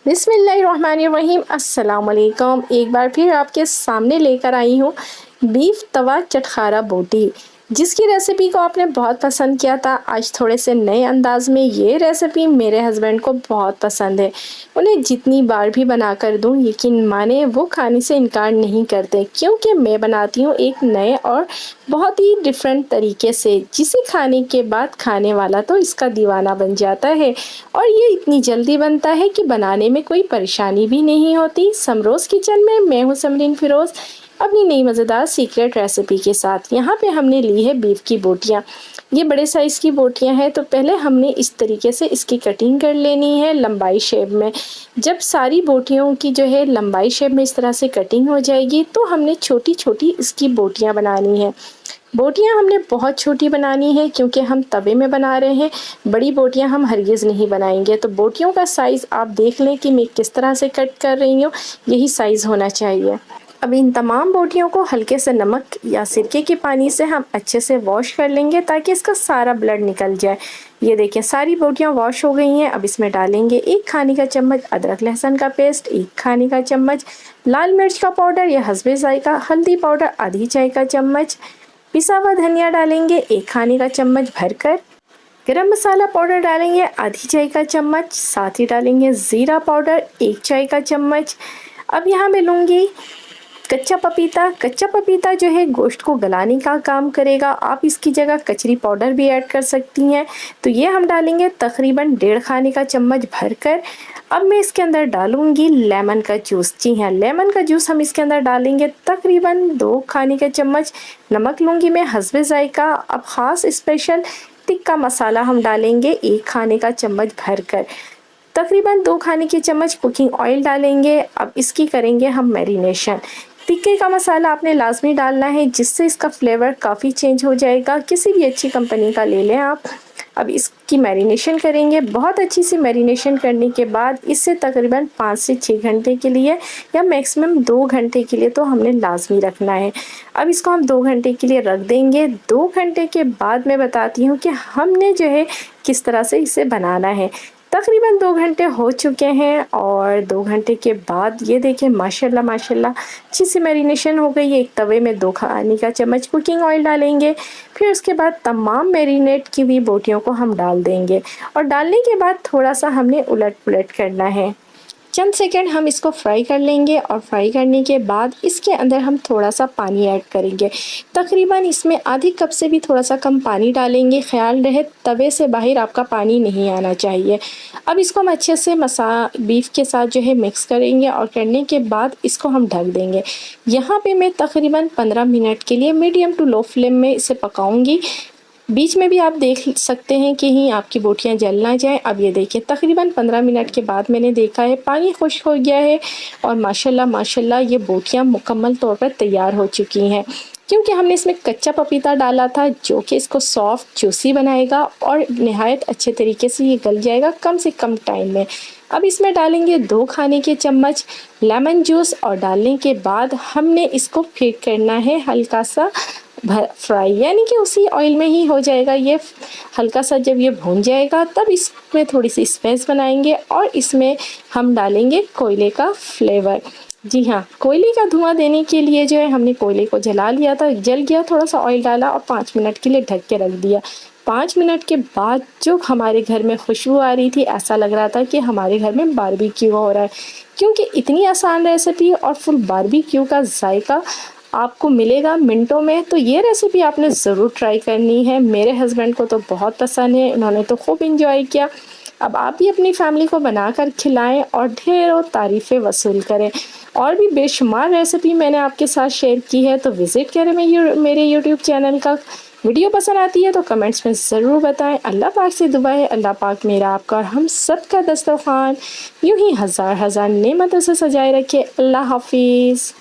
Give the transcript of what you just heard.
बिस्मिल्लाहिर्रहमानिर्रहीम अस्सलाम वालेकुम। एक बार फिर आपके सामने लेकर आई हूँ बीफ तवा चटखारा बोटी, जिसकी रेसिपी को आपने बहुत पसंद किया था। आज थोड़े से नए अंदाज में ये रेसिपी मेरे हस्बैंड को बहुत पसंद है। उन्हें जितनी बार भी बना कर दूँ यकीन माने वो खाने से इनकार नहीं करते, क्योंकि मैं बनाती हूँ एक नए और बहुत ही डिफरेंट तरीके से, जिसे खाने के बाद खाने वाला तो इसका दीवाना बन जाता है। और ये इतनी जल्दी बनता है कि बनाने में कोई परेशानी भी नहीं होती। समरोज़ किचन में मैं हूँ समरीन फ़िरोज़, अपनी नई मज़ेदार सीक्रेट रेसिपी के साथ। यहाँ पे हमने ली है बीफ की बोटियाँ। ये बड़े साइज़ की बोटियाँ हैं, तो पहले हमने इस तरीके से इसकी कटिंग कर लेनी है लंबाई शेप में। जब सारी बोटियों की जो है लंबाई शेप में इस तरह से कटिंग हो जाएगी, तो हमने छोटी छोटी इसकी बोटियाँ बनानी है। बोटियाँ हमने बहुत छोटी बनानी है, क्योंकि हम तवे में बना रहे हैं। बड़ी बोटियाँ हम हरगिज़ नहीं बनाएंगे। तो बोटियों का साइज़ आप देख लें कि मैं किस तरह से कट कर रही हूँ, यही साइज़ होना चाहिए। अब इन तमाम बोटियों को हल्के से नमक या सिरके के पानी से हम अच्छे से वॉश कर लेंगे, ताकि इसका सारा ब्लड निकल जाए। ये देखिए सारी बोटियां वॉश हो गई हैं। अब इसमें डालेंगे 1 खाने का चम्मच अदरक लहसुन का पेस्ट, 1 खाने का चम्मच लाल मिर्च का पाउडर या हस्बे जायका, हल्दी पाउडर आधी चाय का चम्मच, पिसा हुआ धनिया डालेंगे 1 खाने का चम्मच भरकर, गरम मसाला पाउडर डालेंगे आधी चाय का चम्मच, साथ ही डालेंगे ज़ीरा पाउडर 1 चाय का चम्मच। अब यहाँ मैं लूँगी कच्चा पपीता। कच्चा पपीता जो है गोश्त को गलाने का काम करेगा। आप इसकी जगह कचरी पाउडर भी ऐड कर सकती हैं। तो ये हम डालेंगे तकरीबन 1.5 खाने का चम्मच भरकर। अब मैं इसके अंदर डालूंगी लेमन का जूस। जी हाँ, लेमन का जूस हम इसके अंदर डालेंगे तकरीबन 2 खाने का चम्मच। नमक लूँगी मैं हस्बे जायका। अब ख़ास स्पेशल टिक्का मसाला हम डालेंगे 1 खाने का चम्मच भरकर। तकरीबन 2 खाने के चम्मच कुकिंग ऑयल डालेंगे। अब इसकी करेंगे हम मैरिनेशन। टिक्के का मसाला आपने लाजमी डालना है, जिससे इसका फ्लेवर काफ़ी चेंज हो जाएगा। किसी भी अच्छी कंपनी का ले लें आप। अब इसकी मैरिनेशन करेंगे। बहुत अच्छी सी मैरिनेशन करने के बाद इसे तकरीबन 5 से 6 घंटे के लिए या मैक्सिमम 2 घंटे के लिए तो हमने लाजमी रखना है। अब इसको हम 2 घंटे के लिए रख देंगे। 2 घंटे के बाद मैं बताती हूँ कि हमने जो है किस तरह से इसे बनाना है। तकरीबन 2 घंटे हो चुके हैं और 2 घंटे के बाद ये देखिए माशाल्लाह माशाल्लाह अच्छी सी मैरिनेशन हो गई है। एक तवे में 2 खाने का चम्मच कुकिंग ऑयल डालेंगे। फिर उसके बाद तमाम मैरिनेट की हुई बोटियों को हम डाल देंगे, और डालने के बाद थोड़ा सा हमने उलट पुलट करना है। चंद सेकंड हम इसको फ्राई कर लेंगे, और फ्राई करने के बाद इसके अंदर हम थोड़ा सा पानी ऐड करेंगे। तकरीबन इसमें आधी कप से भी थोड़ा सा कम पानी डालेंगे। ख्याल रहे तवे से बाहर आपका पानी नहीं आना चाहिए। अब इसको हम अच्छे से बीफ के साथ जो है मिक्स करेंगे, और करने के बाद इसको हम ढक देंगे। यहाँ पे मैं तकरीबन 15 मिनट के लिए मीडियम टू लो फ्लेम में इसे पकाऊंगी। बीच में भी आप देख सकते हैं कि ही आपकी बोटियां जल ना जाएं। अब ये देखिए तकरीबन 15 मिनट के बाद मैंने देखा है पानी खुश्क हो गया है, और माशाल्लाह माशाल्लाह ये बोटियां मुकम्मल तौर पर तैयार हो चुकी हैं। क्योंकि हमने इसमें कच्चा पपीता डाला था, जो कि इसको सॉफ्ट जूसी बनाएगा और नहायत अच्छे तरीके से ये गल जाएगा कम से कम टाइम में। अब इसमें डालेंगे 2 खाने के चम्मच लेमन जूस, और डालने के बाद हमने इसको फिर करना है हल्का सा फ्राई, यानी कि उसी ऑयल में ही हो जाएगा ये। हल्का सा जब ये भून जाएगा तब इसमें थोड़ी सी स्पेस बनाएंगे, और इसमें हम डालेंगे कोयले का फ्लेवर। जी हाँ, कोयले का धुआं देने के लिए जो है हमने कोयले को जला लिया था, जल गया, थोड़ा सा ऑयल डाला और 5 मिनट के लिए ढक के रख दिया। 5 मिनट के बाद जो हमारे घर में खुशबू आ रही थी, ऐसा लग रहा था कि हमारे घर में बारबेक्यू हो रहा है। क्योंकि इतनी आसान रेसिपी और फुल बारबेक्यू का जायका आपको मिलेगा मिनटों में। तो ये रेसिपी आपने ज़रूर ट्राई करनी है। मेरे हस्बैंड को तो बहुत पसंद है, उन्होंने तो खूब इंजॉय किया। अब आप भी अपनी फैमिली को बनाकर खिलाएं और ढेरों तारीफ़ें वसूल करें। और भी बेशुमार रेसिपी मैंने आपके साथ शेयर की है, तो विज़िट करें मेरे यूट्यूब चैनल का। वीडियो पसंद आती है तो कमेंट्स में ज़रूर बताएं। अल्लाह पाक से दुआ है अल्लाह पाक मेरा आपका और हम सब का दस्तरखान यूं ही हज़ार हज़ार नेमतों से सजाए रखे। अल्लाह हाफिज़।